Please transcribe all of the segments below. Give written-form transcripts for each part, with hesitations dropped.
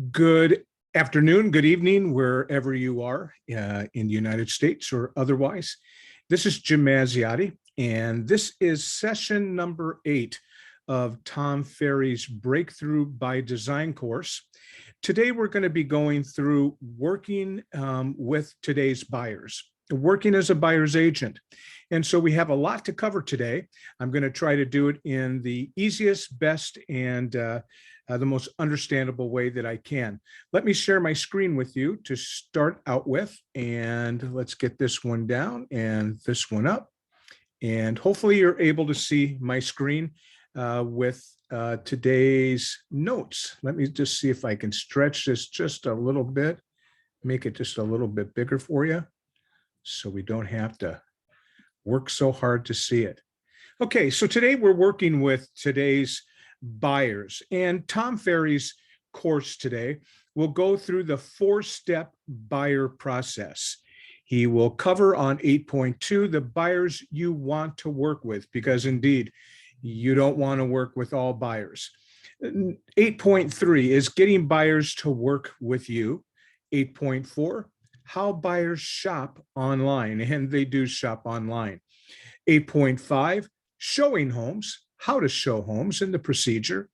Good afternoon, good evening, wherever you are in the United States or otherwise. This is Jim Mazziotti, and this is session number 8 of Tom Ferry's Breakthrough by Design course. Today, we're going to be going through working with today's buyers, working as a buyer's agent. And so we have a lot to cover today. I'm going to try to do it in the easiest, best, and the most understandable way that I can. Let me share my screen with you to start out with, and let's get this one down and this one up. And hopefully you're able to see my screen with today's notes. Let me just see if I can stretch this just a little bit, make it just a little bit bigger for you so we don't have to work so hard to see it. Okay, so today we're working with today's buyers, and Tom Ferry's course today will go through the 4-step buyer process. He will cover on 8.2 the buyers you want to work with, because indeed you don't want to work with all buyers. 8.3 is getting buyers to work with you. 8.4, how buyers shop online, and they do shop online. 8.5, showing homes, how to show homes and the procedure.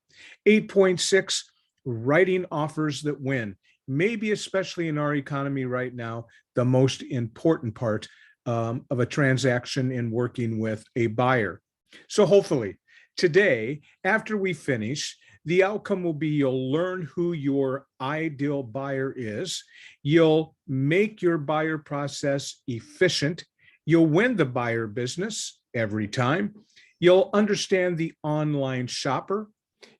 8.6, writing offers that win. Maybe especially in our economy right now, the most important part of a transaction in working with a buyer. So hopefully today, after we finish, the outcome will be you'll learn who your ideal buyer is. You'll make your buyer process efficient. You'll win the buyer business every time. You'll understand the online shopper.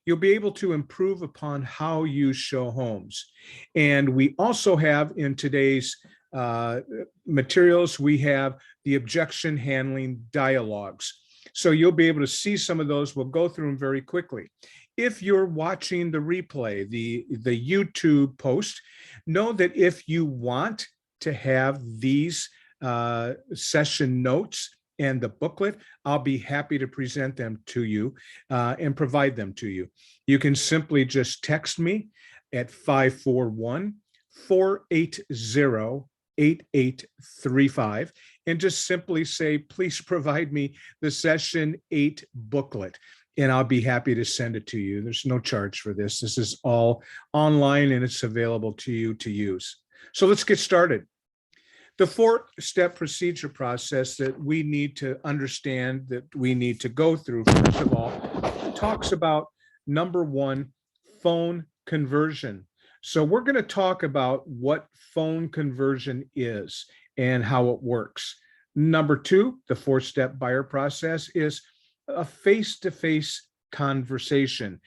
You'll be able to improve upon how you show homes. And we also have in today's materials, we have the objection handling dialogues. So you'll be able to see some of those. We'll go through them very quickly. If you're watching the replay, the YouTube post, know that if you want to have these session notes and the booklet, I'll be happy to present them to you and provide them to you. You can simply just text me at 541-480-8835 and just simply say, please provide me the session 8 booklet, and I'll be happy to send it to you. There's no charge for this. This is all online and it's available to you to use. So let's get started. The 4-step procedure process that we need to understand, that we need to go through, first of all, talks about number 1, phone conversion. So we're going to talk about what phone conversion is and how it works. Number 2, the 4-step buyer process is a face-to-face conversation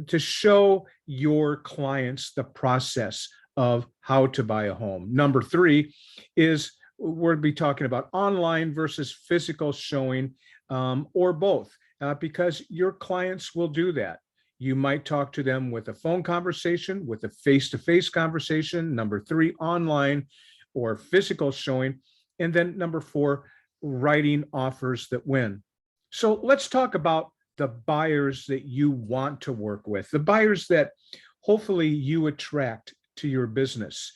to show your clients the process of how to buy a home. Number 3 is we're going to be talking about online versus physical showing or both, because your clients will do that. You might talk to them with a phone conversation, with a face-to-face conversation. Number 3, online or physical showing. And then number 4, writing offers that win. So let's talk about the buyers that you want to work with, the buyers that hopefully you attract to your business.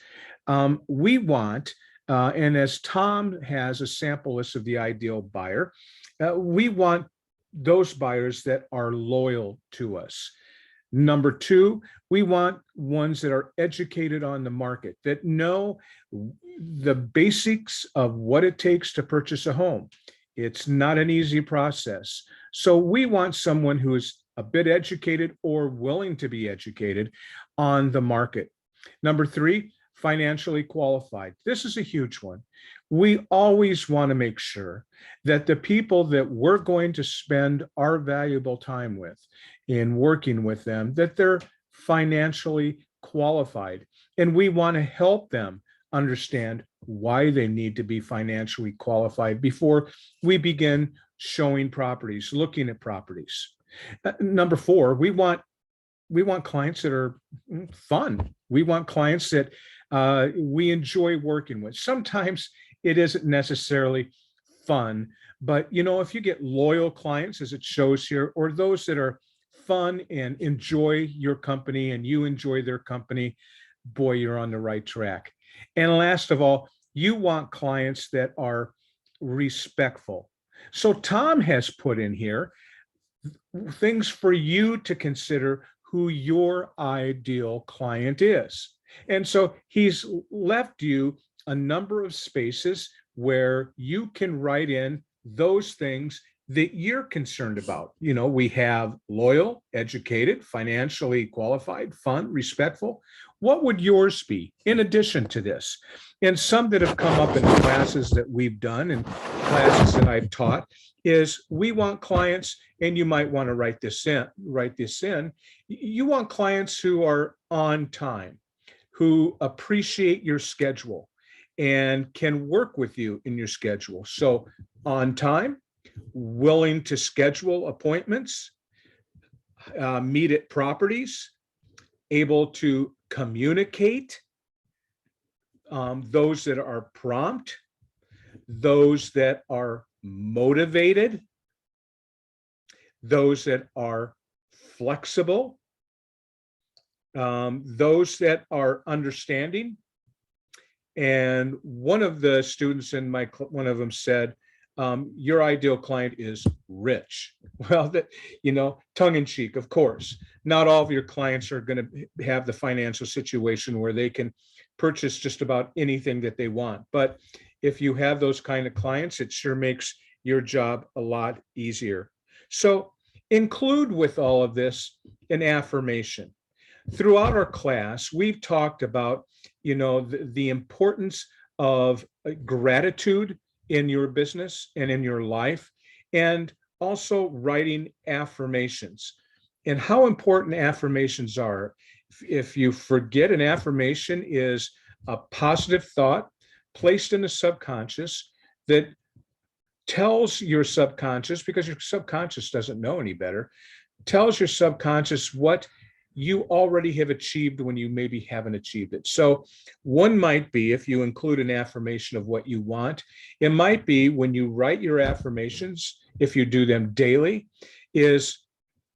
We want, and as Tom has a sample list of the ideal buyer, we want those buyers that are loyal to us. Number 2, we want ones that are educated on the market, that know the basics of what it takes to purchase a home. It's not an easy process. So we want someone who is a bit educated or willing to be educated on the market. Number 3, financially qualified. This is a huge one. We always want to make sure that the people that we're going to spend our valuable time with in working with them, that they're financially qualified. And we want to help them understand why they need to be financially qualified before we begin showing properties, looking at properties. Number 4, we want clients that are fun. We want clients that we enjoy working with. Sometimes it isn't necessarily fun, but if you get loyal clients, as it shows here, or those that are fun and enjoy your company and you enjoy their company, boy, you're on the right track. And last of all, you want clients that are respectful. So Tom has put in here things for you to consider who your ideal client is. And so he's left you a number of spaces where you can write in those things that you're concerned about. You know, we have loyal, educated, financially qualified, fun, respectful. What would yours be in addition to this? And some that have come up in classes that we've done and classes that I've taught is we want clients, and you might want to write this in. You want clients who are on time, who appreciate your schedule and can work with you in your schedule. So on time, willing to schedule appointments, meet at properties, able to communicate, those that are prompt, those that are motivated, those that are flexible, those that are understanding. And one of the students in one of them said, your ideal client is rich. Well, that, you know, tongue in cheek, of course. Not all of your clients are going to have the financial situation where they can purchase just about anything that they want. But if you have those kind of clients, it sure makes your job a lot easier. So include with all of this an affirmation. Throughout our class, we've talked about, you know, the importance of gratitude in your business and in your life, and also writing affirmations and how important affirmations are. If you forget, an affirmation is a positive thought placed in the subconscious that tells your subconscious, because your subconscious doesn't know any better, tells your subconscious what you already have achieved when you maybe haven't achieved it. So one might be, if you include an affirmation of what you want, it might be when you write your affirmations, if you do them daily, is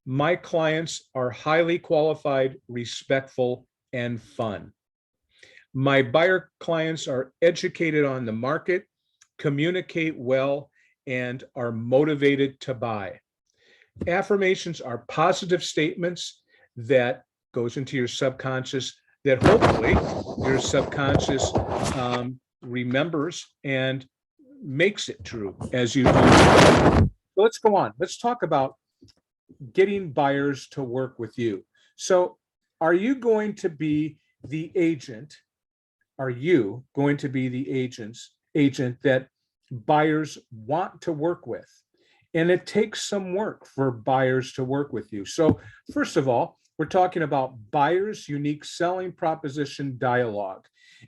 my clients are highly qualified, respectful, and fun. My buyer clients are educated on the market, communicate well, and are motivated to buy. Affirmations are positive statements that goes into your subconscious that hopefully your subconscious remembers and makes it true as you do. So let's go on. Let's talk about getting buyers to work with you. So are you going to be the agent? Are you going to be the agent that buyers want to work with? And it takes some work for buyers to work with you. So first of all, we're talking about buyer's unique selling proposition dialogue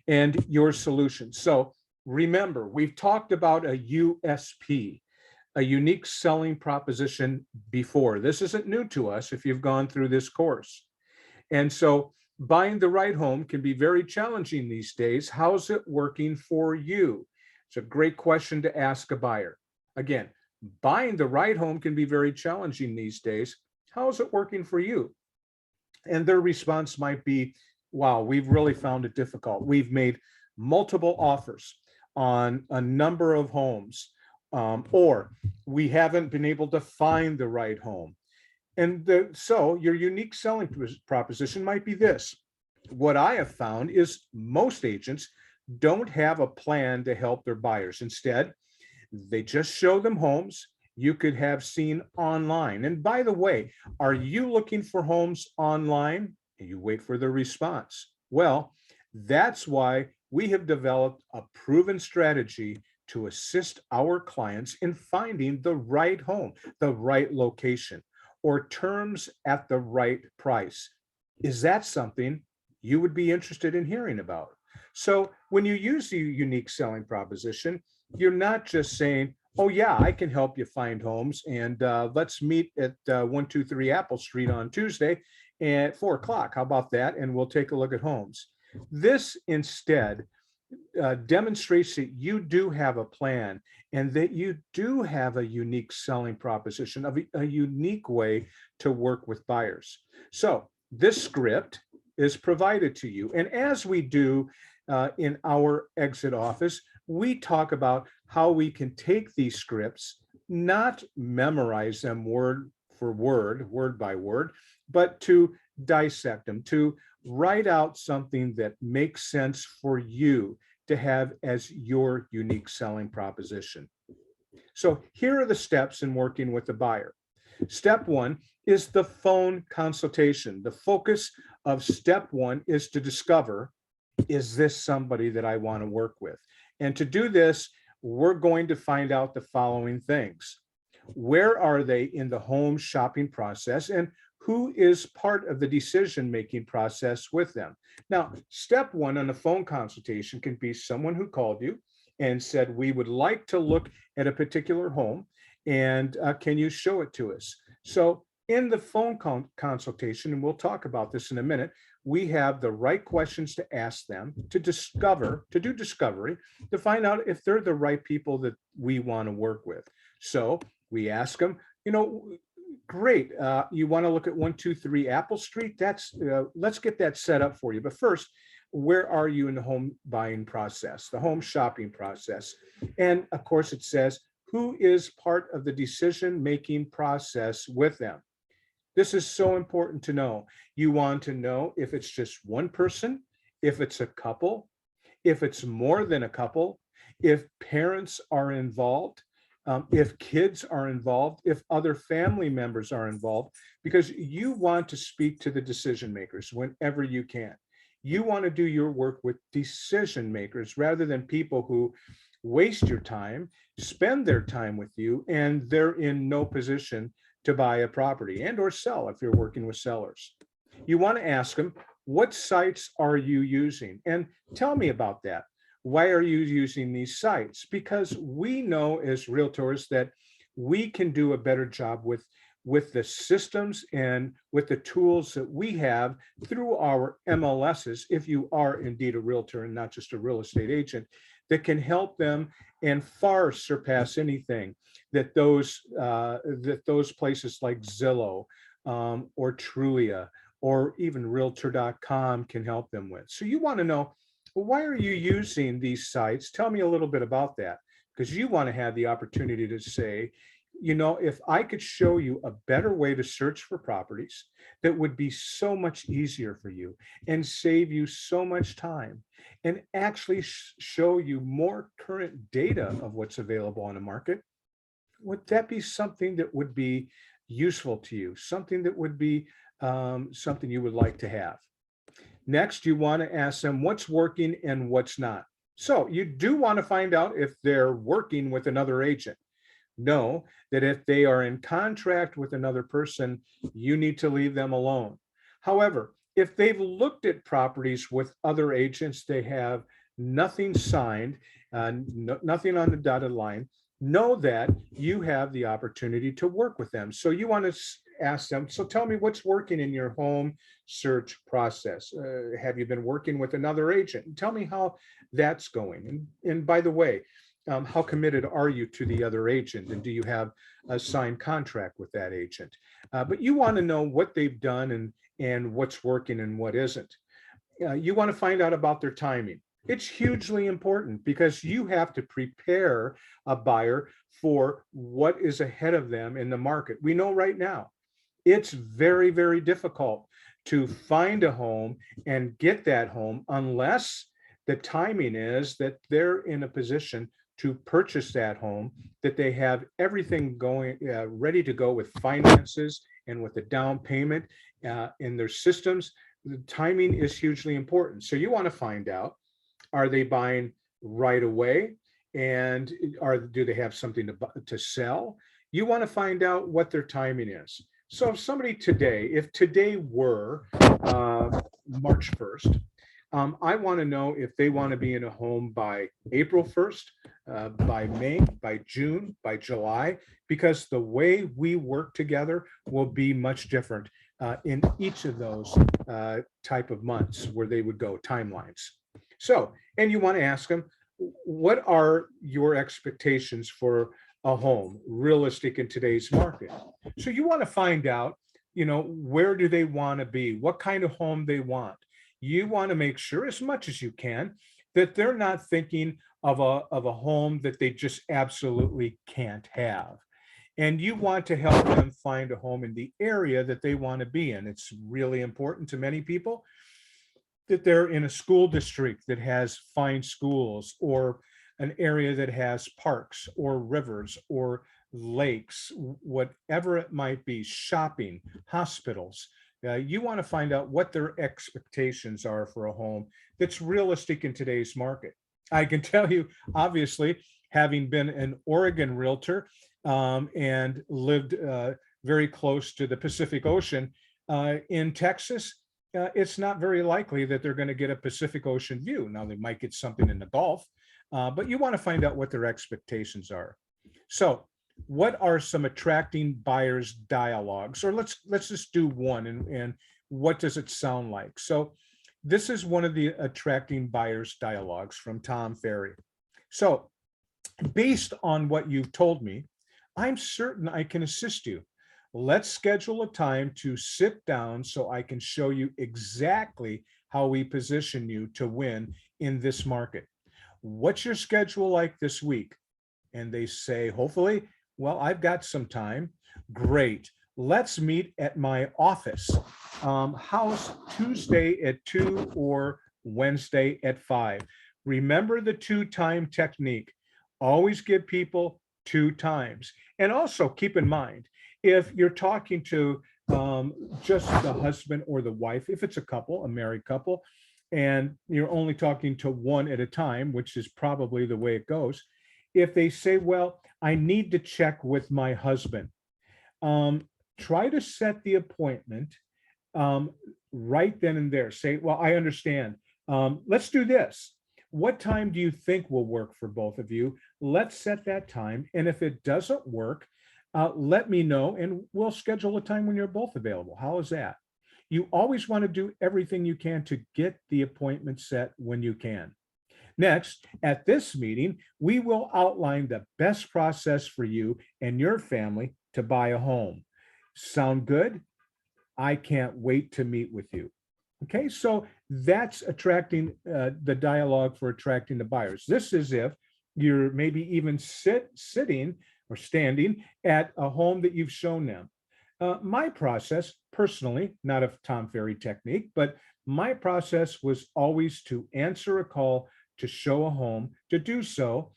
and your solution. So remember, we've talked about a USP, a unique selling proposition before. This isn't new to us if you've gone through this course. And so buying the right home can be very challenging these days. How's it working for you? It's a great question to ask a buyer. Again, buying the right home can be very challenging these days. How is it working for you? And their response might be, wow, we've really found it difficult. We've made multiple offers on a number of homes, or we haven't been able to find the right home. And so your unique selling proposition might be this. What I have found is most agents don't have a plan to help their buyers. Instead, they just show them homes you could have seen online. And by the way, are you looking for homes online? You wait for the response. Well, that's why we have developed a proven strategy to assist our clients in finding the right home, the right location, or terms at the right price. Is that something you would be interested in hearing about? So when you use the unique selling proposition, you're not just saying, oh yeah, I can help you find homes, and let's meet at 123 Apple Street on Tuesday at 4 o'clock. How about that? And we'll take a look at homes. This instead demonstrates that you do have a plan and that you do have a unique selling proposition, of a unique way to work with buyers. So this script is provided to you. And as we do in our exit office, we talk about how we can take these scripts, not memorize them word for word, word by word, but to dissect them, to write out something that makes sense for you to have as your unique selling proposition. So here are the steps in working with the buyer. Step one is the phone consultation. The focus of step one is to discover, is this somebody that I want to work with? And to do this, we're going to find out the following things. Where are they in the home shopping process, and who is part of the decision-making process with them? Now, step one on a phone consultation can be someone who called you and said, we would like to look at a particular home, and can you show it to us? So in the phone consultation, and we'll talk about this in a minute, we have the right questions to ask them to do discovery, to find out if they're the right people that we want to work with. So we ask them, great, you want to look at 123 Apple Street? Let's get that set up for you. But first, where are you in the home buying process, the home shopping process? And of course, it says, who is part of the decision-making process with them? This is so important to know. You want to know if it's just one person, if it's a couple, if it's more than a couple, if parents are involved, if kids are involved, if other family members are involved, because you want to speak to the decision makers whenever you can. You want to do your work with decision makers rather than people who waste your time, spend their time with you, and they're in no position to buy a property and or sell if you're working with sellers. You want to ask them, what sites are you using? And tell me about that. Why are you using these sites? Because we know as realtors that we can do a better job with the systems and with the tools that we have through our MLSs, if you are indeed a realtor and not just a real estate agent, that can help them and far surpass anything that those places like Zillow or Trulia or even Realtor.com can help them with. So you want to know, well, why are you using these sites? Tell me a little bit about that, because you want to have the opportunity to say, if I could show you a better way to search for properties that would be so much easier for you and save you so much time and actually show you more current data of what's available on the market, would that be something that would be useful to you, something that would be something you would like to have? Next, you want to ask them what's working and what's not. So you do want to find out if they're working with another agent. Know that if they are in contract with another person, you need to leave them alone. However, if they've looked at properties with other agents, they have nothing signed, nothing on the dotted line, know that you have the opportunity to work with them. So you want to ask them, so tell me what's working in your home search process. Have you been working with another agent? And tell me how that's going. And by the way, how committed are you to the other agent? And do you have a signed contract with that agent? But you want to know what they've done and what's working and what isn't. You want to find out about their timing. It's hugely important because you have to prepare a buyer for what is ahead of them in the market. We know right now, it's very, very difficult to find a home and get that home unless the timing is that they're in a position to purchase that home, that they have everything going ready to go with finances and with the down payment in their systems. The timing is hugely important. So you want to find out, are they buying right away? And do they have something to sell? You want to find out what their timing is. So if somebody today, if today were March 1st, I want to know if they want to be in a home by April 1st, by May, by June, by July, because the way we work together will be much different in each of those type of months where they would go timelines. So, and you want to ask them, what are your expectations for a home, realistic in today's market? So you want to find out, where do they want to be? What kind of home they want? You want to make sure as much as you can that they're not thinking of a home that they just absolutely can't have. And you want to help them find a home in the area that they want to be in. It's really important to many people that they're in a school district that has fine schools, or an area that has parks or rivers or lakes, whatever it might be, shopping, hospitals. You want to find out what their expectations are for a home that's realistic in today's market. I can tell you, obviously, having been an Oregon realtor, and lived very close to the Pacific Ocean, in Texas, it's not very likely that they're going to get a Pacific Ocean view. Now, they might get something in the Gulf, but you want to find out what their expectations are. So, what are some attracting buyers dialogues? Or let's just do one, and what does it sound like? So, this is one of the attracting buyers dialogues from Tom Ferry. So, based on what you've told me, I'm certain I can assist you. Let's schedule a time to sit down so I can show you exactly how we position you to win in this market. What's your schedule like this week? And they say, hopefully, well, I've got some time. Great. Let's meet at my office. How's Tuesday at 2 or Wednesday at 5? Remember the 2-time technique. Always give people 2 times. And also keep in mind, if you're talking to just the husband or the wife, if it's a couple, a married couple, and you're only talking to one at a time, which is probably the way it goes, if they say, well, I need to check with my husband, try to set the appointment right then and there. Say, well, I understand. Let's do this. What time do you think will work for both of you? Let's set that time. And if it doesn't work, let me know and we'll schedule a time when you're both available. How is that? You always want to do everything you can to get the appointment set when you can. Next, at this meeting, we will outline the best process for you and your family to buy a home. Sound good? I can't wait to meet with you. Okay, so that's attracting the dialogue for attracting the buyers. This is if you're maybe even sitting or standing at a home that you've shown them. My process, personally, not a Tom Ferry technique, but my process was always to answer a call to show a home, to do so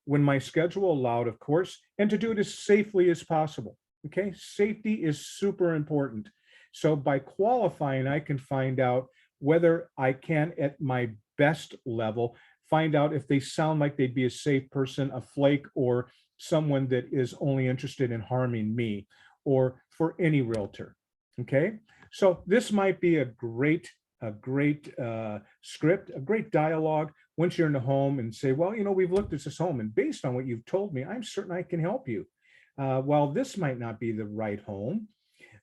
when my schedule allowed, of course, and to do it as safely as possible. Okay, safety is super important. So by qualifying, I can find out whether I can, at my best level, find out if they sound like they'd be a safe person, a flake, or someone that is only interested in harming me, or for any realtor. Okay, so this might be a great script, a great dialogue once you're in the home and say, well, we've looked at this home, and based on what you've told me, I'm certain I can help you. While this might not be the right home,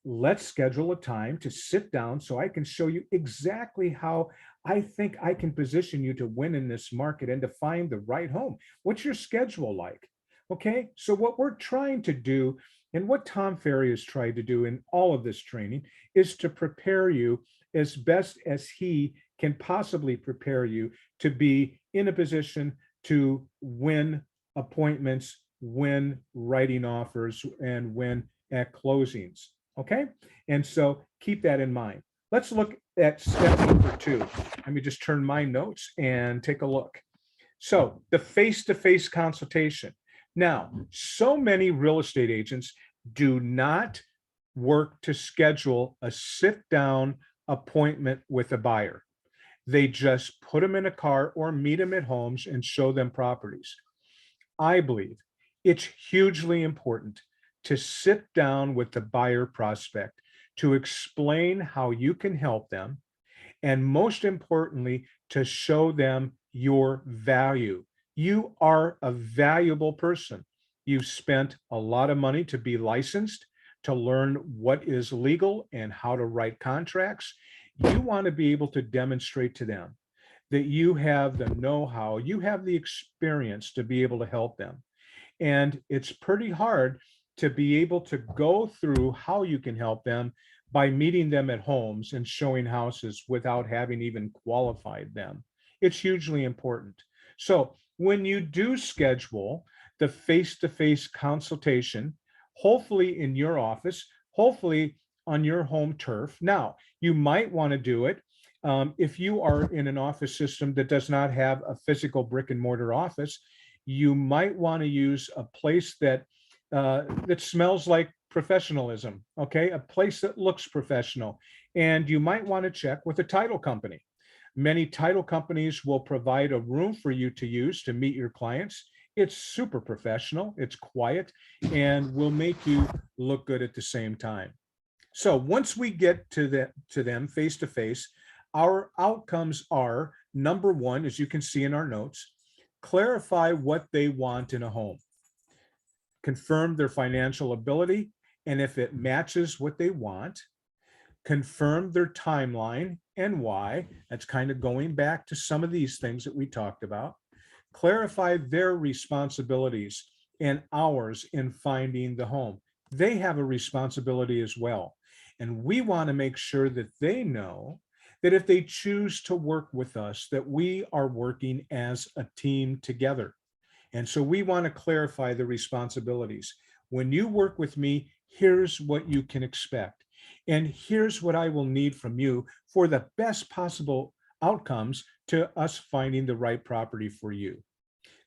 let's schedule a time to sit down so I can show you exactly how I think I can position you to win in this market and to find the right home. What's your schedule like? Okay, so what we're trying to do, and what Tom Ferry has tried to do in all of this training, is to prepare you as best as he can possibly prepare you to be in a position to win appointments, win writing offers, and win at closings. Okay, and so keep that in mind. Let's look at step number 2. Let me just turn my notes and take a look. So the face-to-face consultation. Now, so many real estate agents do not work to schedule a sit-down appointment with a buyer. They just put them in a car or meet them at homes and show them properties. I believe it's hugely important to sit down with the buyer prospect to explain how you can help them, and most importantly, to show them your value. You are a valuable person. You've spent a lot of money to be licensed, to learn what is legal and how to write contracts. You want to be able to demonstrate to them that you have the know-how, you have the experience to be able to help them. And it's pretty hard to be able to go through how you can help them by meeting them at homes and showing houses without having even qualified them. It's hugely important. So when you do schedule the face-to-face consultation, hopefully in your office, hopefully on your home turf. Now, you might want to do it if you are in an office system that does not have a physical brick and mortar office. You might want to use a place that that smells like professionalism, okay? A place that looks professional. And you might want to check with a title company. Many title companies will provide a room for you to use to meet your clients. It's super professional, it's quiet, and will make you look good at the same time. So once we get to them face to face, our outcomes are, number one, as you can see in our notes, clarify what they want in a home, confirm their financial ability, and if it matches what they want, confirm their timeline and why. That's kind of going back to some of these things that we talked about. Clarify their responsibilities and ours in finding the home. They have a responsibility as well. And we want to make sure that they know that if they choose to work with us, that we are working as a team together. And so we want to clarify the responsibilities. When you work with me, here's what you can expect. And here's what I will need from you for the best possible outcomes to us finding the right property for you.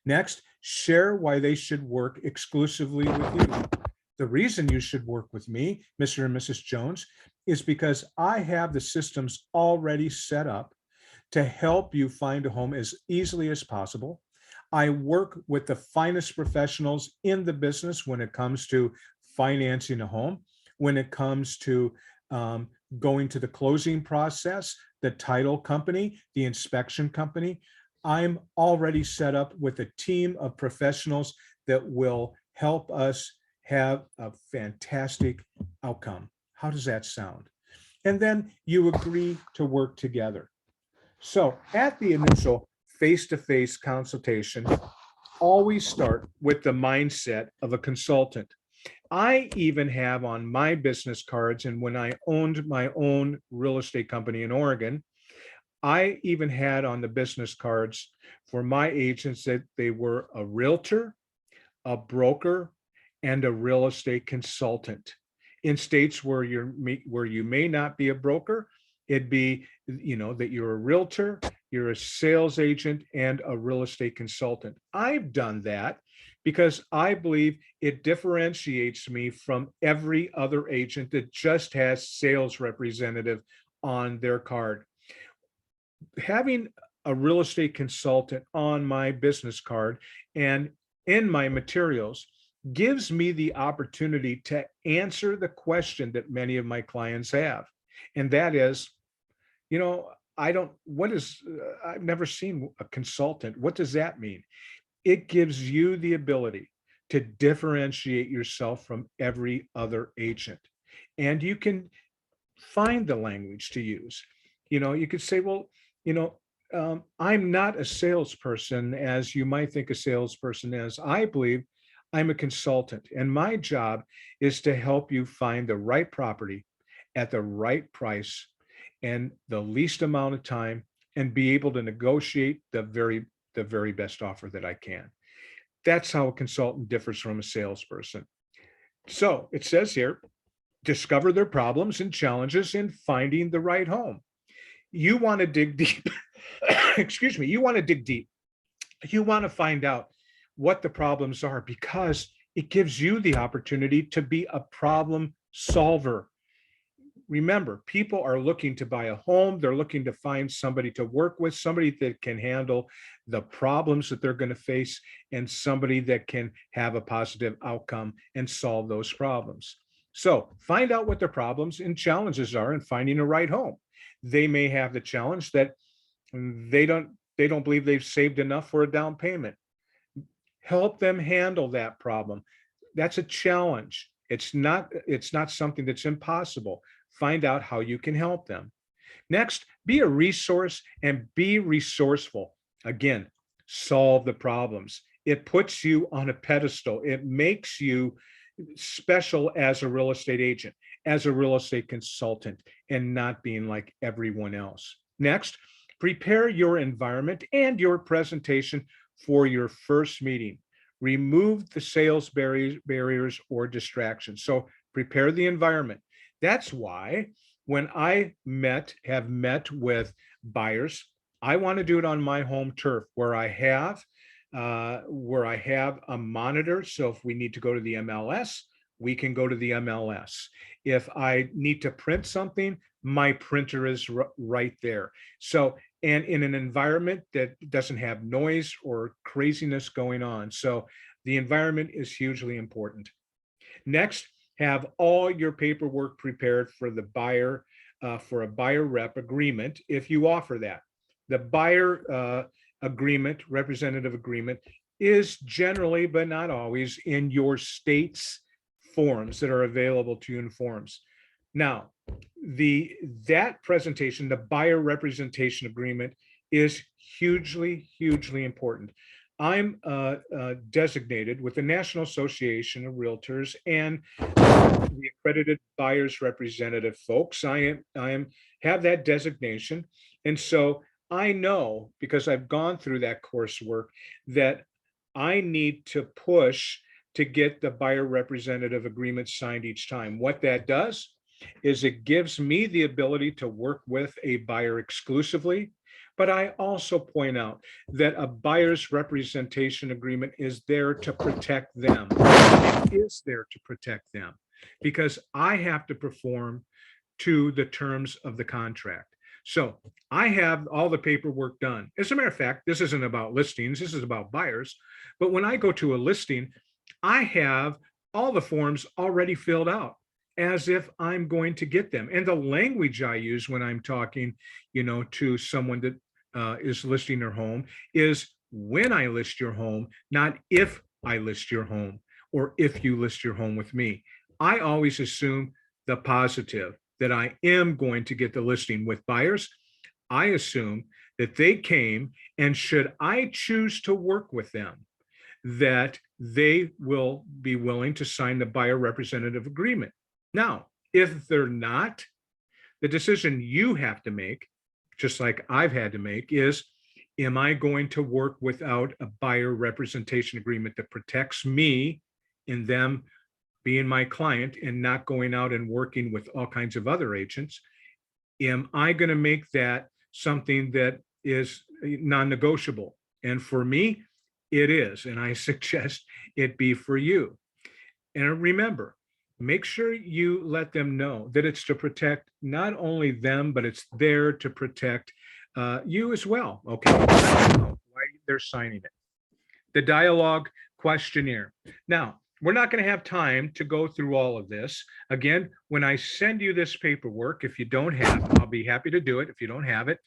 Next, share why they should work exclusively with you. The reason you should work with me, Mr. and Mrs. Jones, is because I have the systems already set up to help you find a home as easily as possible. I work with the finest professionals in the business when it comes to financing a home, when it comes to going to the closing process, the title company, the inspection company. I'm already set up with a team of professionals that will help us have a fantastic outcome. How does that sound? And then you agree to work together. So at the initial face-to-face consultation, always start with the mindset of a consultant. I even have on my business cards, and when I owned my own real estate company in Oregon, I even had on the business cards for my agents that they were a realtor, a broker, and a real estate consultant. In states where you may not be a broker, it'd be, that you're a realtor, you're a sales agent, and a real estate consultant. I've done that because I believe it differentiates me from every other agent that just has sales representative on their card. Having a real estate consultant on my business card and in my materials gives me the opportunity to answer the question that many of my clients have. And that is, I've never seen a consultant. What does that mean? It gives you the ability to differentiate yourself from every other agent. And you can find the language to use. You could say, well, I'm not a salesperson as you might think a salesperson is. I believe I'm a consultant, and my job is to help you find the right property at the right price and the least amount of time, and be able to negotiate the very best offer that I can. That's how a consultant differs from a salesperson. So it says here, discover their problems and challenges in finding the right home. You want to dig deep. Excuse me. You want to dig deep. You want to find out what the problems are, because it gives you the opportunity to be a problem solver. Remember, people are looking to buy a home. They're looking to find somebody to work with, somebody that can handle the problems that they're going to face, and somebody that can have a positive outcome and solve those problems. So find out what their problems and challenges are in finding a right home. They may have the challenge that they don't believe they've saved enough for a down payment. Help them handle that problem. That's a challenge. It's not something that's impossible. Find out how you can help them. Next, be a resource and be resourceful. Again, solve the problems. It puts you on a pedestal. It makes you special as a real estate agent, as a real estate consultant, and not being like everyone else. Next, prepare your environment and your presentation for your first meeting. Remove the sales barriers or distractions. So prepare the environment. That's why when I have met with buyers, I want to do it on my home turf where I have a monitor. So if we need to go to the MLS, we can go to the MLS. If I need to print something, my printer is right there. So, and in an environment that doesn't have noise or craziness going on. So the environment is hugely important. Next, have all your paperwork prepared for the buyer, for a buyer rep agreement, if you offer that. The buyer agreement, representative agreement, is generally, but not always, in your state's forms that are available to you in forms. Now, that presentation, the buyer representation agreement, is hugely, hugely important. I'm designated with the National Association of Realtors and the accredited buyers representative folks. I have that designation, and so I know, because I've gone through that coursework, that I need to push to get the buyer representative agreement signed each time. What that does is it gives me the ability to work with a buyer exclusively. But I also point out that a buyer's representation agreement is there to protect them. It is there to protect them because I have to perform to the terms of the contract. So I have all the paperwork done. As a matter of fact, this isn't about listings, this is about buyers. But when I go to a listing, I have all the forms already filled out as if I'm going to get them. And the language I use when I'm talking, to someone that is listing their home is when I list your home, not if I list your home or if you list your home with me. I always assume the positive, that I am going to get the listing. With buyers, I assume that they came, and should I choose to work with them, that they will be willing to sign the buyer representative agreement. Now, if they're not, the decision you have to make, just like I've had to make, is, am I going to work without a buyer representation agreement that protects me in them being my client and not going out and working with all kinds of other agents? Am I going to make that something that is non-negotiable? And for me, it is. And I suggest it be for you. And remember, make sure you let them know that it's to protect not only them, but it's there to protect you as well. Okay. Why they're signing it. The dialogue questionnaire. Now, we're not going to have time to go through all of this. Again, when I send you this paperwork, if you don't have it, I'll be happy to do it. If you don't have it,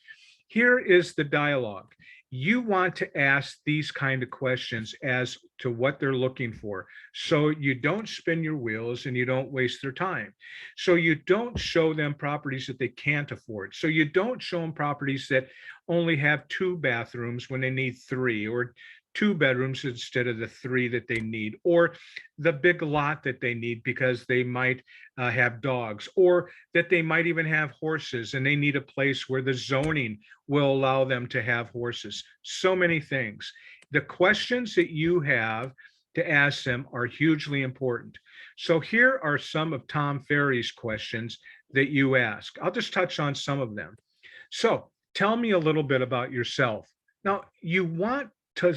here is the dialogue. You want to ask these kind of questions as to what they're looking for, so you don't spin your wheels and you don't waste their time. So you don't show them properties that they can't afford. So you don't show them properties that only have 2 bathrooms when they need 3, or 2 bedrooms instead of the 3 that they need, or the big lot that they need because they might have dogs, or that they might even have horses and they need a place where the zoning will allow them to have horses. So many things. The questions that you have to ask them are hugely important. So here are some of Tom Ferry's questions that you ask. I'll just touch on some of them. So tell me a little bit about yourself. Now, you want to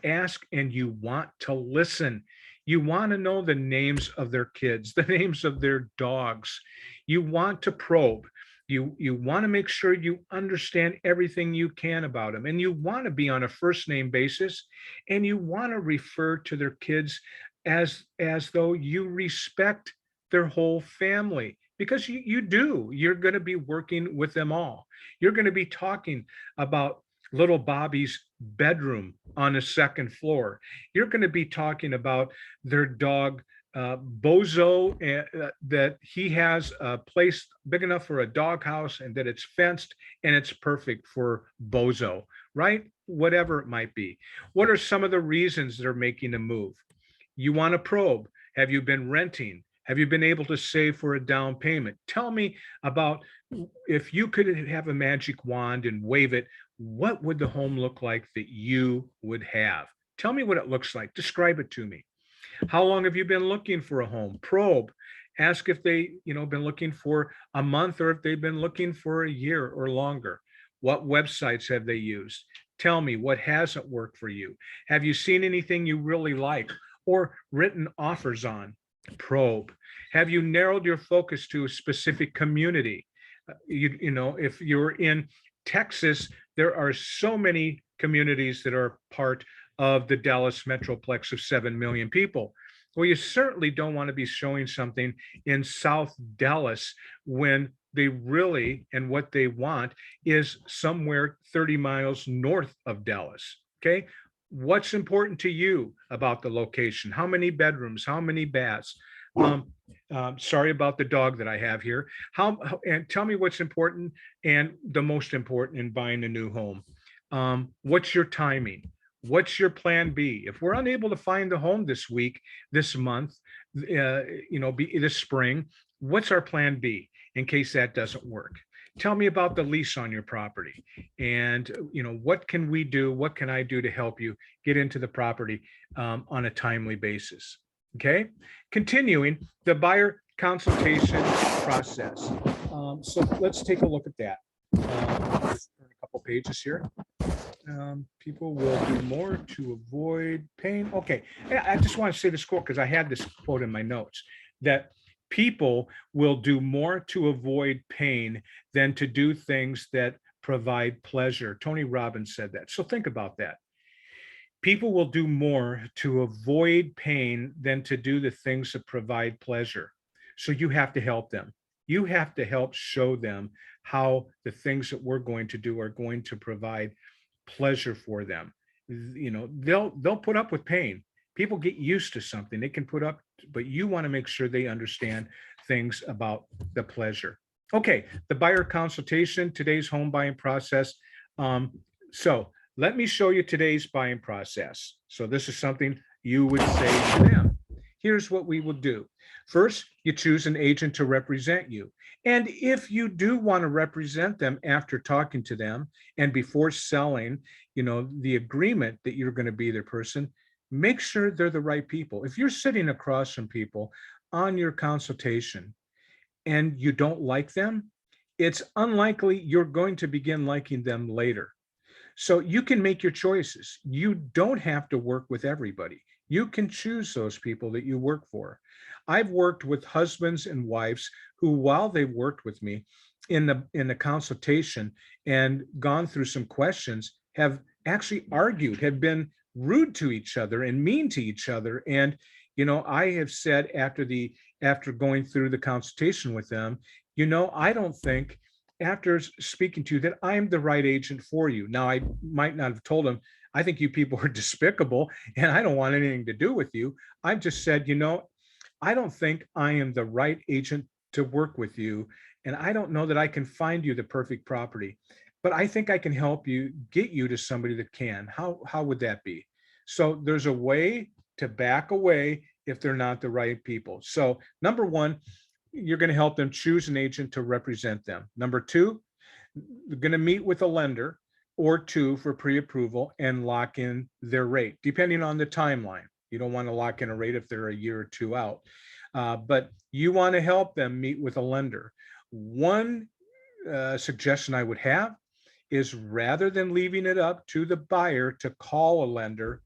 ask and you want to listen. You want to know the names of their kids, the names of their dogs. You want to probe. You want to make sure you understand everything you can about them, and you want to be on a first name basis, and you want to refer to their kids as though you respect their whole family, because you do. You're going to be working with them all. You're going to be talking about little Bobby's bedroom on the 2nd floor. You're going to be talking about their dog Bozo, that he has a place big enough for a doghouse and that it's fenced and it's perfect for Bozo, right? Whatever it might be. What are some of the reasons they're making a move? You want to probe. Have you been renting? Have you been able to save for a down payment? Tell me about, if you could have a magic wand and wave it, what would the home look like that you would have? Tell me what it looks like. Describe it to me. How long have you been looking for a home? Probe. Ask if they, been looking for a month or if they've been looking for a year or longer. What websites have they used? Tell me what hasn't worked for you. Have you seen anything you really like or written offers on? Probe. Have you narrowed your focus to a specific community? If you're in Texas, there are so many communities that are part of the Dallas Metroplex of 7 million people. Well, you certainly don't want to be showing something in South Dallas when they really, and what they want is somewhere 30 miles north of Dallas. Okay. What's important to you about the location? How many bedrooms? How many baths? Sorry about the dog that I have here. And tell me what's important and the most important in buying a new home. What's your timing? What's your plan B? If we're unable to find the home this week, this month, this spring, what's our plan B in case that doesn't work? Tell me about the lease on your property and, what can we do? What can I do to help you get into the property on a timely basis? Okay. Continuing the buyer consultation process. So let's take a look at that. Just turn a couple pages here. People will do more to avoid pain. Okay, I just want to say this quote because I had this quote in my notes, that people will do more to avoid pain than to do things that provide pleasure. Tony Robbins said that. So think about that. People will do more to avoid pain than to do the things that provide pleasure. So you have to help them. You have to help show them how the things that we're going to do are going to provide pleasure for them. They'll put up with pain. People get used to something they can put up, but you want to make sure they understand things about the pleasure. Okay, the buyer consultation, today's home buying process. So let me show you today's buying process. So this is something you would say to them. Here's what we will do. First, you choose an agent to represent you. And if you do want to represent them after talking to them and before selling, the agreement that you're going to be their person, make sure they're the right people. If you're sitting across from people on your consultation and you don't like them, it's unlikely you're going to begin liking them later. So you can make your choices. You don't have to work with everybody. You can choose those people that you work for. I've worked with husbands and wives who, while they worked with me in the consultation and gone through some questions, have actually argued, have been rude to each other and mean to each other. And, I have said after going through the consultation with them, I don't think, after speaking to you, that I'm the right agent for you. Now, I might not have told them, I think you people are despicable and I don't want anything to do with you. I've just said, I don't think I am the right agent to work with you. And I don't know that I can find you the perfect property, but I think I can help you get you to somebody that can. How would that be? So there's a way to back away if they're not the right people. So number one, you're going to help them choose an agent to represent them. Number two, you're going to meet with a lender or two for pre-approval and lock in their rate, depending on the timeline. You don't want to lock in a rate if they're a year or two out, but you want to help them meet with a lender. One suggestion I would have is, rather than leaving it up to the buyer to call a lender,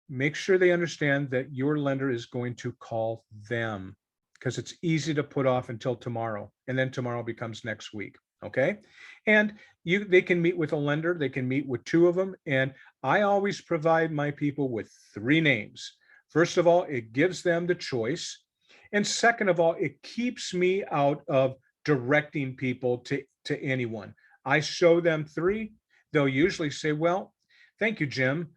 make sure they understand that your lender is going to call them, because it's easy to put off until tomorrow, and then tomorrow becomes next week. Okay. And they can meet with a lender, they can meet with two of them. And I always provide my people with three names. First of all, it gives them the choice. And second of all, it keeps me out of directing people to anyone. I show them three. They'll usually say, well, Thank you, Jim.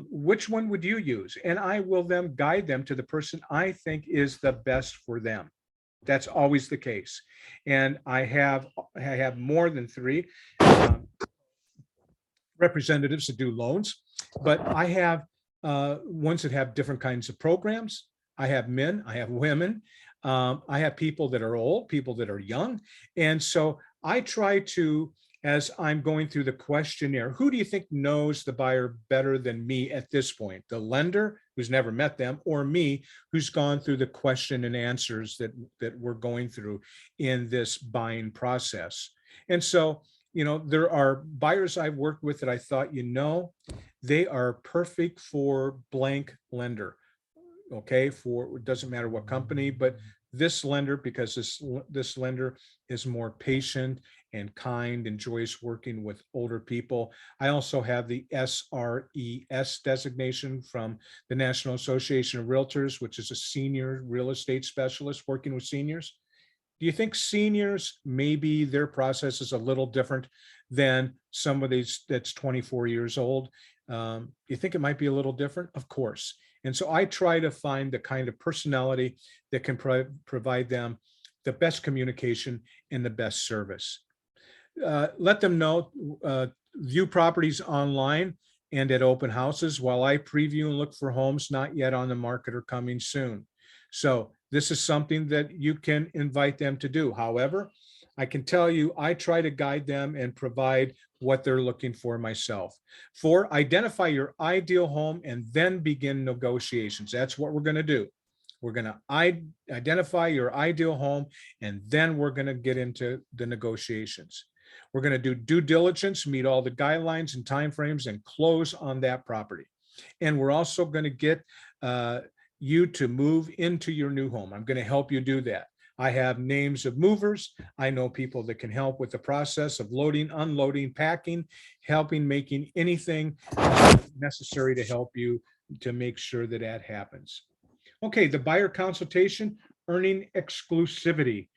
Which one would you use? And I will then guide them to the person I think is the best for them. That's always the case. And I have more than three representatives that do loans, but I have ones that have different kinds of programs. I have men, I have women, I have people that are old, people that are young. And so I try to, as I'm going through the questionnaire, who do you think knows the buyer better than me at this point? The lender who's never met them, or me who's gone through the question and answers that we're going through in this buying process. And so, there are buyers I've worked with that I thought, they are perfect for blank lender. Okay, for it doesn't matter what company, but this lender, because this lender is more patient and kind, enjoys working with older people. I also have the SRES designation from the National Association of Realtors, which is a senior real estate specialist working with seniors. Do you think seniors, maybe their process is a little different than somebody that's 24 years old? You think it might be a little different? Of course. And so I try to find the kind of personality that can provide them the best communication and the best service. Let them know, view properties online and at open houses while I preview and look for homes not yet on the market or coming soon. So this is something that you can invite them to do. However, I can tell you, I try to guide them and provide what they're looking for myself. 4, identify your ideal home and then begin negotiations. That's what we're going to do. We're going to identify your ideal home, and then we're going to get into the negotiations. We're going to do due diligence, meet all the guidelines and timeframes, and close on that property. And we're also going to get you to move into your new home. I'm going to help you do that. I have names of movers. I know people that can help with the process of loading, unloading, packing, helping, making anything necessary to help you to make sure that that happens. Okay, the buyer consultation, earning exclusivity.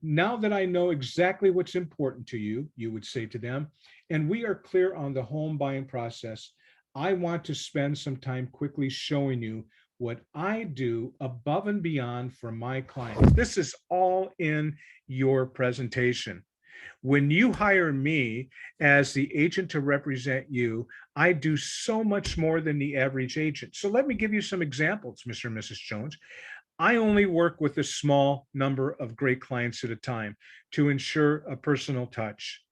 Now that I know exactly what's important to you, you would say to them, and we are clear on the home buying process, I want to spend some time quickly showing you what I do above and beyond for my clients. This is all in your presentation. When you hire me as the agent to represent you, I do so much more than the average agent. So let me give you some examples, Mr. and Mrs. Jones. I only work with a small number of great clients at a time to ensure a personal touch.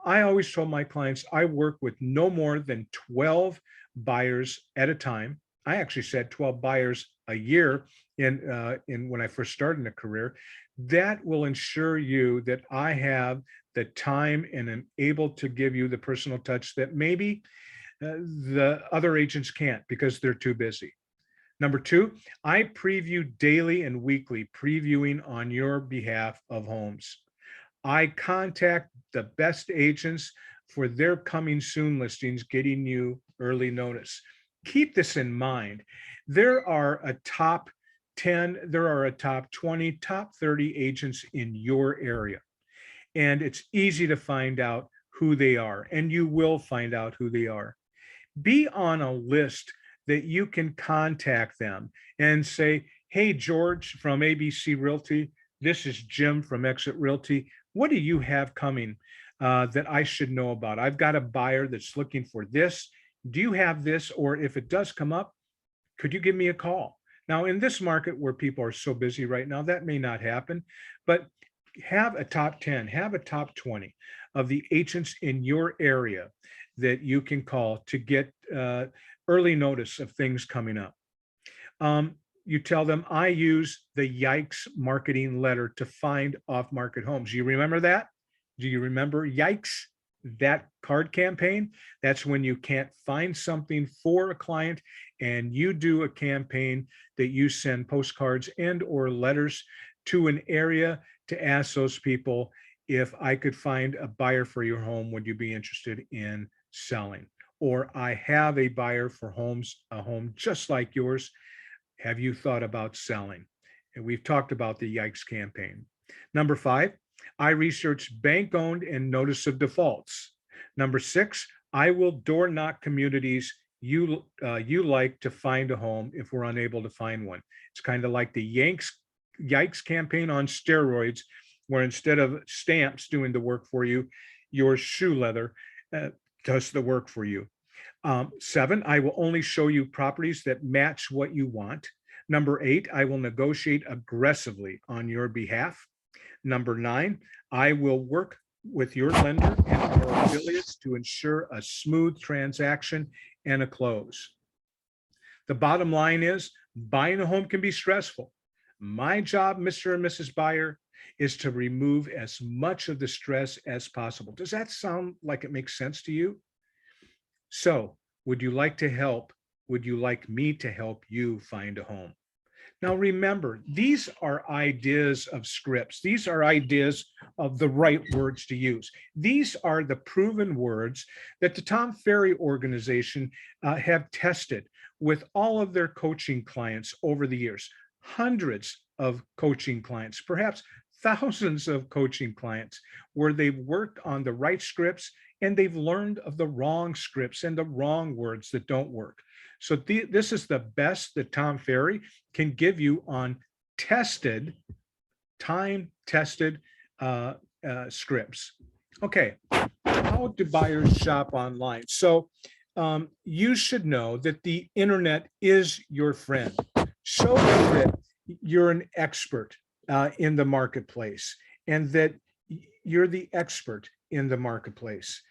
I always told my clients I work with no more than 12 buyers at a time. I actually said 12 buyers a year in when I first started in a career. That will ensure you that I have the time and am able to give you the personal touch that maybe the other agents can't because they're too busy. Number 2, I preview daily and weekly, previewing on your behalf of homes. I contact the best agents for their coming soon listings, getting you early notice. Keep this in mind. There are a top 10, there are a top 20, top 30 agents in your area. And it's easy to find out who they are, and you will find out who they are. Be on a list that you can contact them and say, hey, George from ABC Realty, this is Jim from Exit Realty. What do you have coming that I should know about? I've got a buyer that's looking for this. Do you have this? Or if it does come up, could you give me a call? Now, in this market where people are so busy right now, that may not happen, but have a top 10, have a top 20 of the agents in your area that you can call to get early notice of things coming up. You tell them, I use the Yikes marketing letter to find off-market homes. You remember that? Do you remember Yikes? That card campaign? That's when you can't find something for a client and you do a campaign that you send postcards and or letters to an area to ask those people, if I could find a buyer for your home, would you be interested in selling? Or I have a buyer for a home just like yours. Have you thought about selling? And we've talked about the Yikes campaign. Number 5, I research bank-owned and notice of defaults. Number 6, I will door knock communities you like to find a home if we're unable to find one. It's kind of like the Yikes campaign on steroids, where instead of stamps doing the work for you, your shoe leather does the work for you. 7, I will only show you properties that match what you want. Number 8, I will negotiate aggressively on your behalf. Number 9, I will work with your lender and our affiliates to ensure a smooth transaction and a close. The bottom line is, buying a home can be stressful. My job, Mr. and Mrs. Buyer, is to remove as much of the stress as possible. Does that sound like it makes sense to you? So, would you like to help? Would you like me to help you find a home? Now, remember, these are ideas of scripts. These are ideas of the right words to use. These are the proven words that the Tom Ferry organization have tested with all of their coaching clients over the years. Hundreds of coaching clients, perhaps thousands of coaching clients, where they've worked on the right scripts and they've learned of the wrong scripts and the wrong words that don't work. So this is the best that Tom Ferry can give you on tested, time-tested scripts. Okay, how do buyers shop online? So you should know that the internet is your friend. Show them that you're an expert in the marketplace and that you're the expert in the marketplace.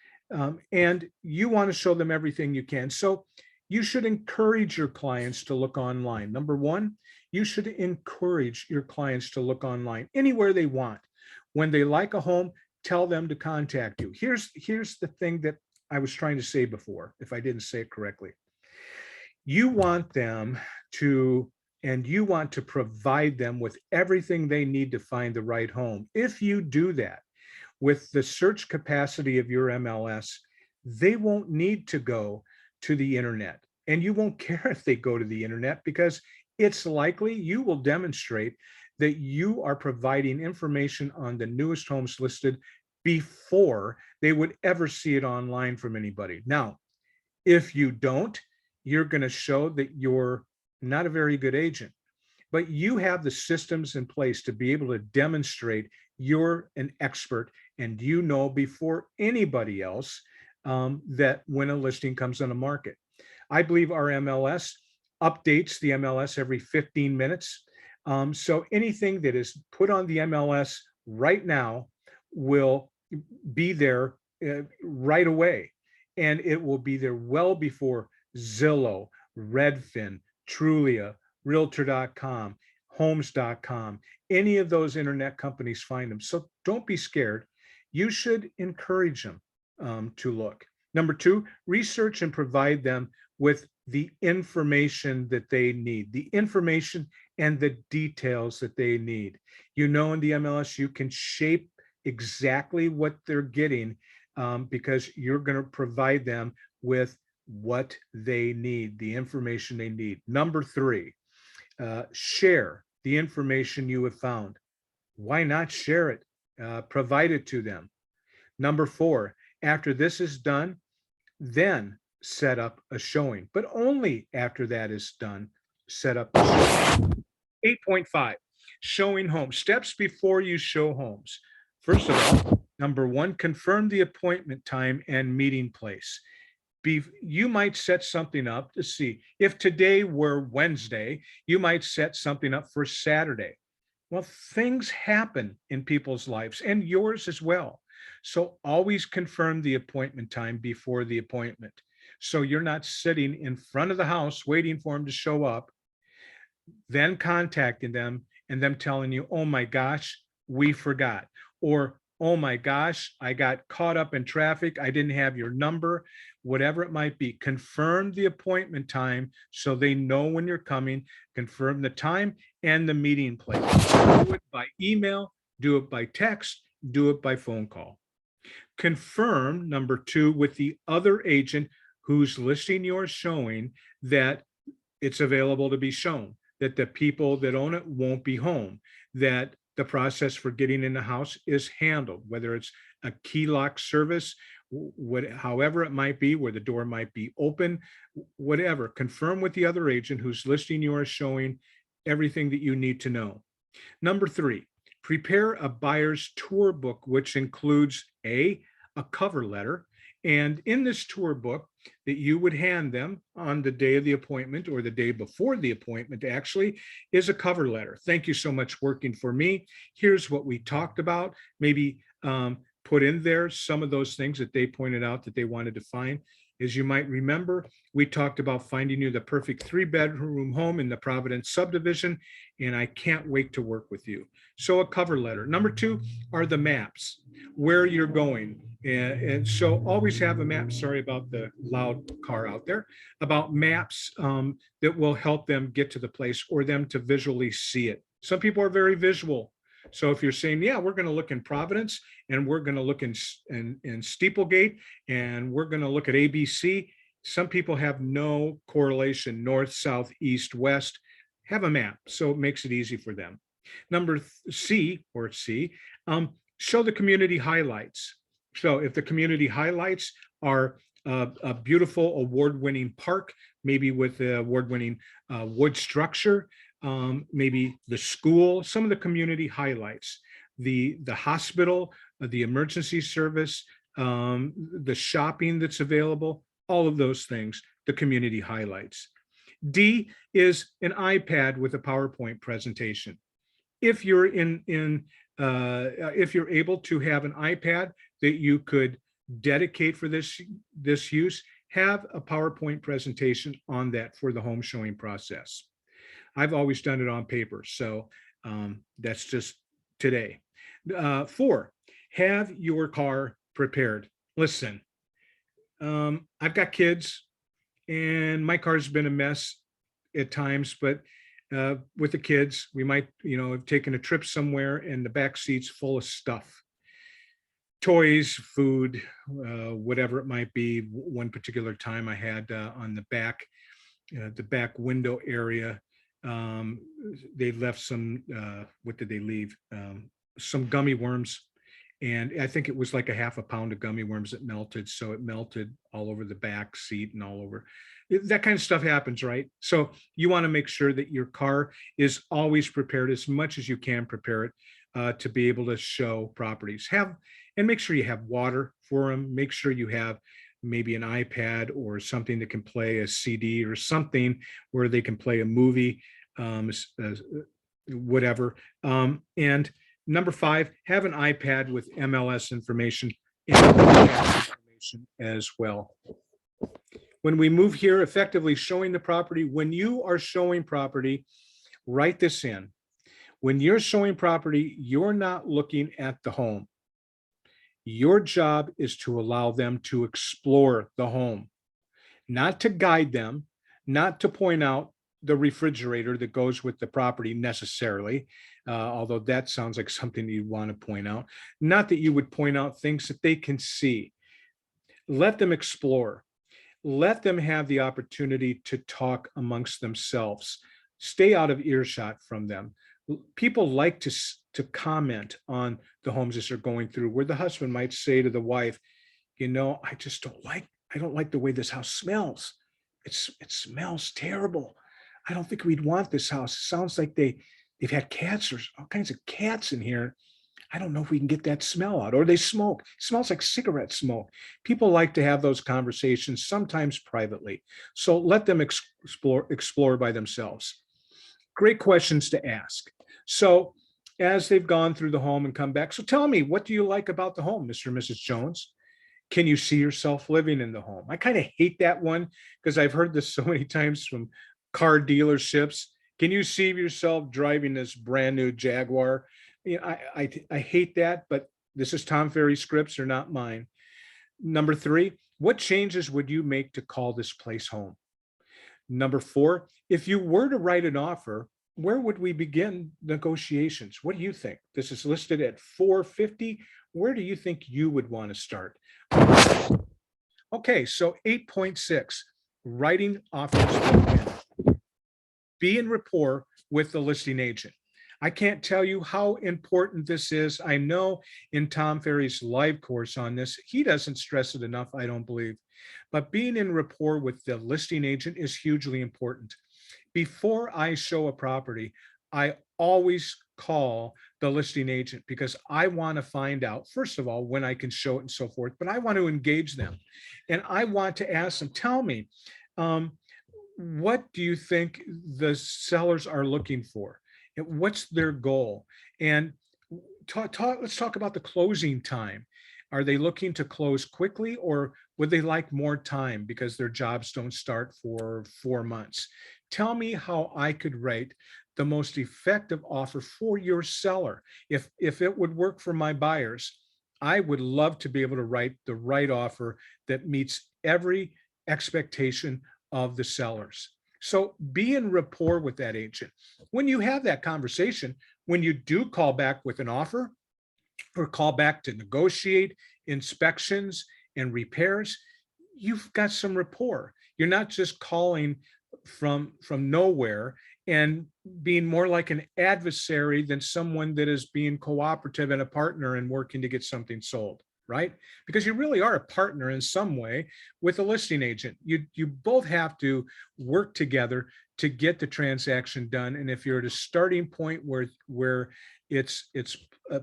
And you want to show them everything you can. So you should encourage your clients to look online. Number 1, you should encourage your clients to look online anywhere they want. When they like a home, tell them to contact you. Here's the thing that I was trying to say before, if I didn't say it correctly. You want them to, and you want to provide them with everything they need to find the right home. If you do that with the search capacity of your MLS, they won't need to go to the internet. And you won't care if they go to the internet, because it's likely you will demonstrate that you are providing information on the newest homes listed before they would ever see it online from anybody. Now, if you don't, you're going to show that you're not a very good agent, but you have the systems in place to be able to demonstrate you're an expert and you know before anybody else that when a listing comes on the market. I believe our MLS updates the MLS every 15 minutes. So anything that is put on the MLS right now will be there right away. And it will be there well before Zillow, Redfin, Trulia, Realtor.com, Homes.com, any of those internet companies find them. So don't be scared. You should encourage them to look. Number 2, research and provide them with the information that they need, the information and the details that they need. You know, in the MLS, you can shape exactly what they're getting because you're going to provide them with what they need, the information they need. Number 3, share the information you have found. Why not share it? Provide it to them. Number 4, after this is done, then set up a showing, but only after that is done, set up a showing. 8.5, showing homes. Steps before you show homes. First of all, number 1, confirm the appointment time and meeting place. You might set something up to see. If today were Wednesday, you might set something up for Saturday. Well, things happen in people's lives and yours as well. So always confirm the appointment time before the appointment. So you're not sitting in front of the house waiting for them to show up, then contacting them and them telling you, oh my gosh, we forgot. Or, oh my gosh, I got caught up in traffic. I didn't have your number, whatever it might be. Confirm the appointment time so they know when you're coming. Confirm the time and the meeting place. Do it by email, do it by text, do it by phone call. Confirm, number 2, with the other agent who's listing your showing that it's available to be shown, that the people that own it won't be home, that the process for getting in the house is handled, whether it's a key lock service however it might be, where the door might be open, whatever. Confirm with the other agent who's listing you or showing everything that you need to know. Number 3, prepare a buyer's tour book, which includes a cover letter. And in this tour book that you would hand them on the day of the appointment or the day before the appointment actually is a cover letter. Thank you so much working for me. Here's what we talked about. Maybe put in there some of those things that they pointed out that they wanted to find. As you might remember, we talked about finding you the perfect 3-bedroom home in the Providence subdivision, and I can't wait to work with you. So a cover letter. Number 2 are the maps, where you're going. And so always have a map, sorry about the loud car out there, about maps that will help them get to the place or them to visually see it. Some people are very visual. So if you're saying, yeah, we're going to look in Providence and we're going to look in Steeplegate and we're going to look at ABC, some people have no correlation, north, south, east, west. Have a map, so it makes it easy for them. Number C, show the community highlights. So if the community highlights are a beautiful award-winning park, maybe with the award-winning wood structure, maybe the school, some of the community highlights, the hospital, the emergency service, the shopping that's available, all of those things, the community highlights. D is an iPad with a PowerPoint presentation. If you're if you're able to have an iPad that you could dedicate for this use, have a PowerPoint presentation on that for the home showing process. I've always done it on paper, so that's just today. 4, have your car prepared. Listen, I've got kids and my car's been a mess at times, but with the kids, we might, have taken a trip somewhere and the back seat's full of stuff. Toys, food, whatever it might be. One particular time I had on the back window area, they left some, what did they leave? Some gummy worms. And I think it was like a half a pound of gummy worms that melted. So it melted all over the back seat and all over. That kind of stuff happens, right? So you want to make sure that your car is always prepared as much as you can prepare it to be able to show properties. And make sure you have water for them. Make sure you have maybe an iPad or something that can play a CD or something where they can play a movie, whatever. And number 5, have an iPad with MLS information as well. When we move here, effectively showing the property, when you are showing property, write this in. When you're showing property, you're not looking at the home. Your job is to allow them to explore the home, not to guide them, not to point out the refrigerator that goes with the property necessarily, although that sounds like something you'd want to point out. Not that you would point out things that they can see. Let them explore. Let them have the opportunity to talk amongst themselves. Stay out of earshot from them. People like to comment on the homes as they're going through, where the husband might say to the wife, I don't like the way this house smells. It smells terrible. I don't think we'd want this house. It sounds like they've had cats or all kinds of cats in here. I don't know if we can get that smell out. Or they smoke. It smells like cigarette smoke. People like to have those conversations, sometimes privately. So let them explore by themselves. Great questions to ask. So as they've gone through the home and come back, so tell me, what do you like about the home, Mr. and Mrs. Jones? Can you see yourself living in the home? I kind of hate that one because I've heard this so many times from car dealerships. Can you see yourself driving this brand new Jaguar? I hate that, but this is Tom Ferry scripts, are not mine. Number 3, what changes would you make to call this place home? Number 4, if you were to write an offer, where would we begin negotiations? What do you think? This is listed at $450. Where do you think you would want to start? Okay, so 8.6, writing offers. Be in rapport with the listing agent. I can't tell you how important this is. I know in Tom Ferry's live course on this, he doesn't stress it enough, I don't believe. But being in rapport with the listing agent is hugely important. Before I show a property, I always call the listing agent because I want to find out, first of all, when I can show it and so forth, but I want to engage them. And I want to ask them, tell me, what do you think the sellers are looking for? What's their goal? And let's talk about the closing time. Are they looking to close quickly, or would they like more time because their jobs don't start for 4 months? Tell me how I could rate the most effective offer for your seller. If it would work for my buyers, I would love to be able to write the right offer that meets every expectation of the sellers. So be in rapport with that agent. When you have that conversation, when you do call back with an offer or call back to negotiate inspections and repairs, you've got some rapport. You're not just calling from nowhere and being more like an adversary than someone that is being cooperative and a partner and working to get something sold, right? Because you really are a partner in some way with a listing agent. You both have to work together to get the transaction done. And if you're at a starting point where it's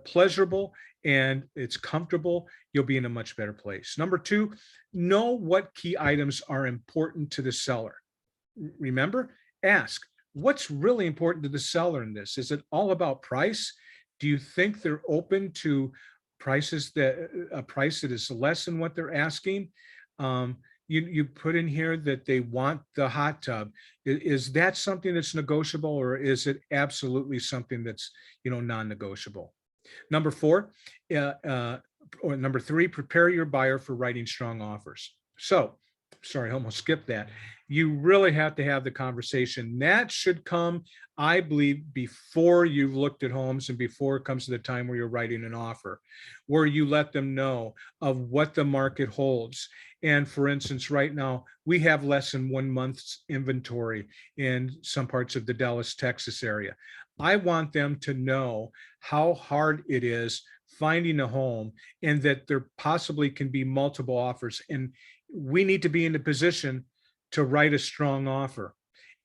pleasurable and it's comfortable, you'll be in a much better place. Number two, know what key items are important to the seller. Remember, ask, what's really important to the seller in this? Is it all about price? Do you think they're open to prices a price that is less than what they're asking? You put in here that they want the hot tub. Is that something that's negotiable, or is it absolutely something that's, non-negotiable? Number four, or number three, prepare your buyer for writing strong offers. So, sorry, I almost skipped that. You really have to have the conversation. That should come, I believe, before you've looked at homes and before it comes to the time where you're writing an offer, where you let them know of what the market holds. And for instance, right now, we have less than 1 month's inventory in some parts of the Dallas, Texas area. I want them to know how hard it is finding a home and that there possibly can be multiple offers. And we need to be in the position to write a strong offer.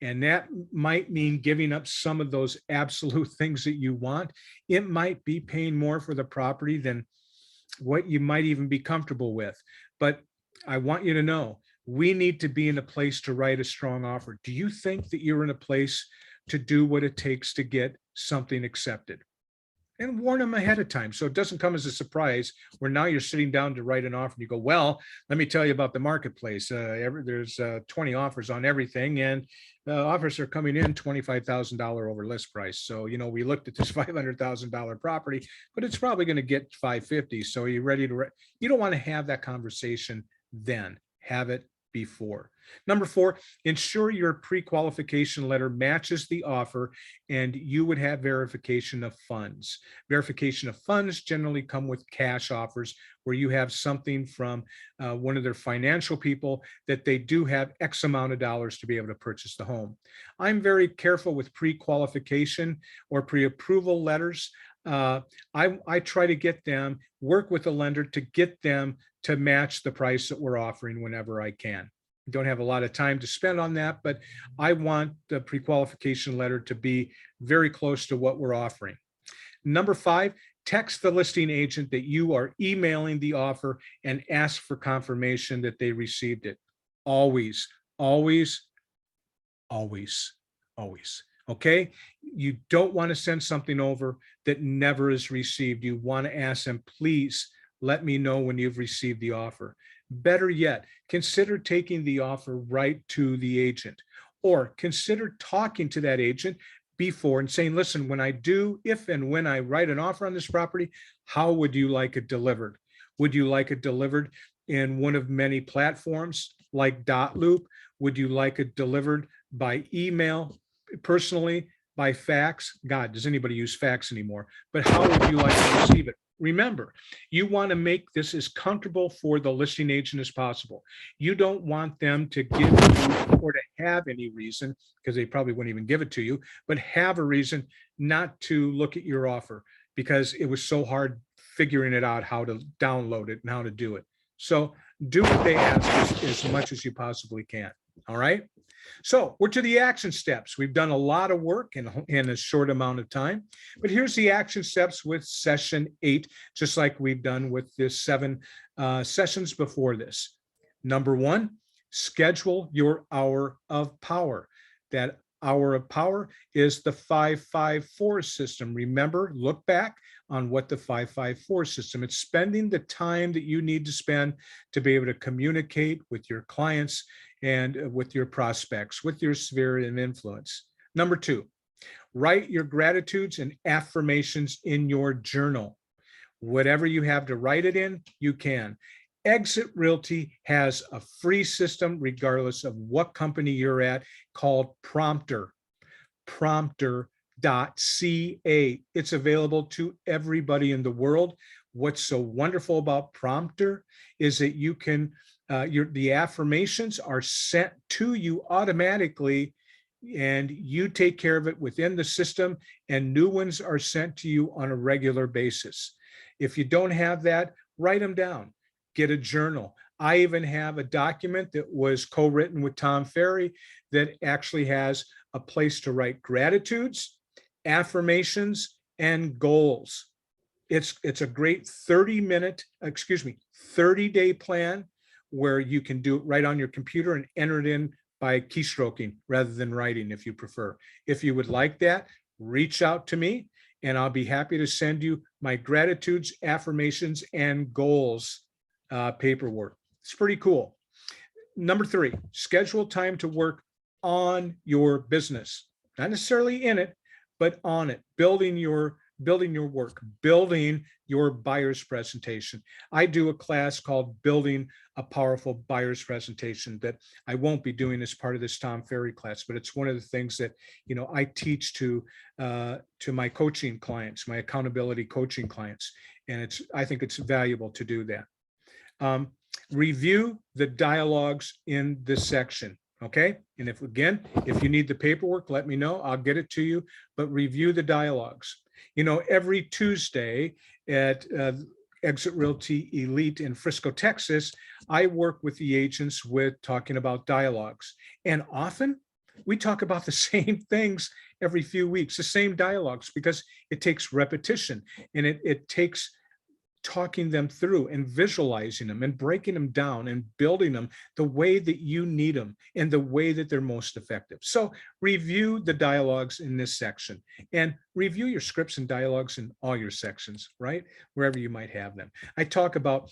And that might mean giving up some of those absolute things that you want. It might be paying more for the property than what you might even be comfortable with. But I want you to know, we need to be in a place to write a strong offer. Do you think that you're in a place to do what it takes to get something accepted? And warn them ahead of time, so it doesn't come as a surprise where now you're sitting down to write an offer and you go, well, let me tell you about the marketplace. There's 20 offers on everything, and offers are coming in $25,000 over list price. So, we looked at this $500,000 property, but it's probably going to get $550. So are you ready to, you don't want to have that conversation then. Have it before. Number four, ensure your pre-qualification letter matches the offer, and you would have verification of funds. Verification of funds generally come with cash offers where you have something from one of their financial people that they do have X amount of dollars to be able to purchase the home. I'm very careful with pre-qualification or pre-approval letters. I try to get them, work with a lender to get them to match the price that we're offering whenever I can. Don't have a lot of time to spend on that, but I want the pre-qualification letter to be very close to what we're offering. Number five, text the listing agent that you are emailing the offer and ask for confirmation that they received it. Always, always, always, always. Okay, you don't want to send something over that never is received. You want to ask them, please let me know when you've received the offer. Better yet, consider taking the offer right to the agent, or consider talking to that agent before and saying, listen, when I do, if and when I write an offer on this property, how would you like it delivered? Would you like it delivered in one of many platforms like Dotloop? Would you like it delivered by email, personally, by fax? God, does anybody use fax anymore? But how would you like to receive it? Remember, you want to make this as comfortable for the listing agent as possible. You don't want them to give you or to have any reason, because they probably wouldn't even give it to you, but have a reason not to look at your offer because it was so hard figuring it out how to download it and how to do it. So do what they ask as much as you possibly can. All right. So we're to the action steps. We've done a lot of work in a short amount of time, but here's the action steps with session 8, just like we've done with the 7 sessions before this. Number 1, schedule your hour of power. That hour of power is the 5-5-4 system. Remember, look back on what the 5-5-4 system. It's spending the time that you need to spend to be able to communicate with your clients and with your prospects, with your sphere of influence. Number 2, write your gratitudes and affirmations in your journal. Whatever you have to write it in, you can. Exit Realty has a free system, regardless of what company you're at, called Prompter. Prompter.ca. It's available to everybody in the world. What's so wonderful about Prompter is that you can, the affirmations are sent to you automatically, and you take care of it within the system, and new ones are sent to you on a regular basis. If you don't have that, write them down. Get a journal. I even have a document that was co-written with Tom Ferry that actually has a place to write gratitudes, affirmations, and goals. It's a great 30-day plan where you can do it right on your computer and enter it in by keystroking rather than writing if you prefer. If you would like that, reach out to me and I'll be happy to send you my gratitudes, affirmations, and goals paperwork. It's pretty cool. Number 3, schedule time to work on your business, not necessarily in it, but on it, building your work, building your buyer's presentation. I do a class called Building a Powerful Buyer's Presentation that I won't be doing as part of this Tom Ferry class, but it's one of the things that, you know, I teach to my coaching clients, my accountability coaching clients, and I think it's valuable to do that. Review the dialogues in this section. Okay. And if you need the paperwork, let me know. I'll get it to you, but review the dialogues. You know, every Tuesday at Exit Realty Elite in Frisco, Texas, I work with the agents with talking about dialogues. And often we talk about the same things every few weeks, the same dialogues, because it takes repetition and it takes talking them through and visualizing them and breaking them down and building them the way that you need them and the way that they're most effective. So review the dialogues in this section and review your scripts and dialogues in all your sections, right? Wherever you might have them. I talk about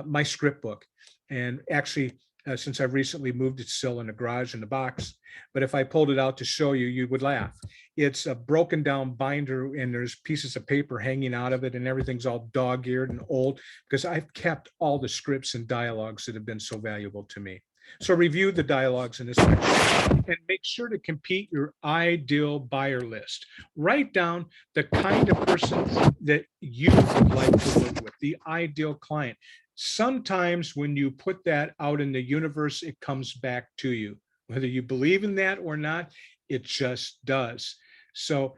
my script book, and actually, since I've recently moved, it's still in a garage in a box, but if I pulled it out to show you, you would laugh. It's a broken down binder and there's pieces of paper hanging out of it and everything's all dog-eared and old because I've kept all the scripts and dialogues that have been so valuable to me. So review the dialogues in this section and make sure to compete your ideal buyer list. Write down the kind of person that you would like to work with, the ideal client. Sometimes when you put that out in the universe, it comes back to you. Whether you believe in that or not, it just does. So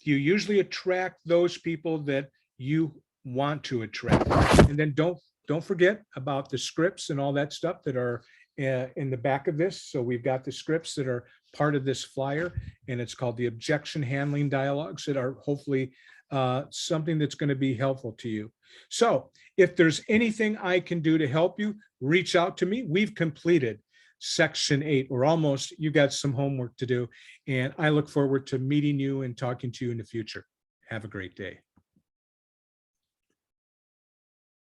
you usually attract those people that you want to attract. And then don't forget about the scripts and all that stuff that are in the back of this. So we've got the scripts that are part of this flyer, and it's called the Objection Handling Dialogues that are hopefully something that's going to be helpful to you. So if there's anything I can do to help you, reach out to me. We've completed section 8 or almost. You got some homework to do, and I look forward to meeting you and talking to you in the future. Have a great day.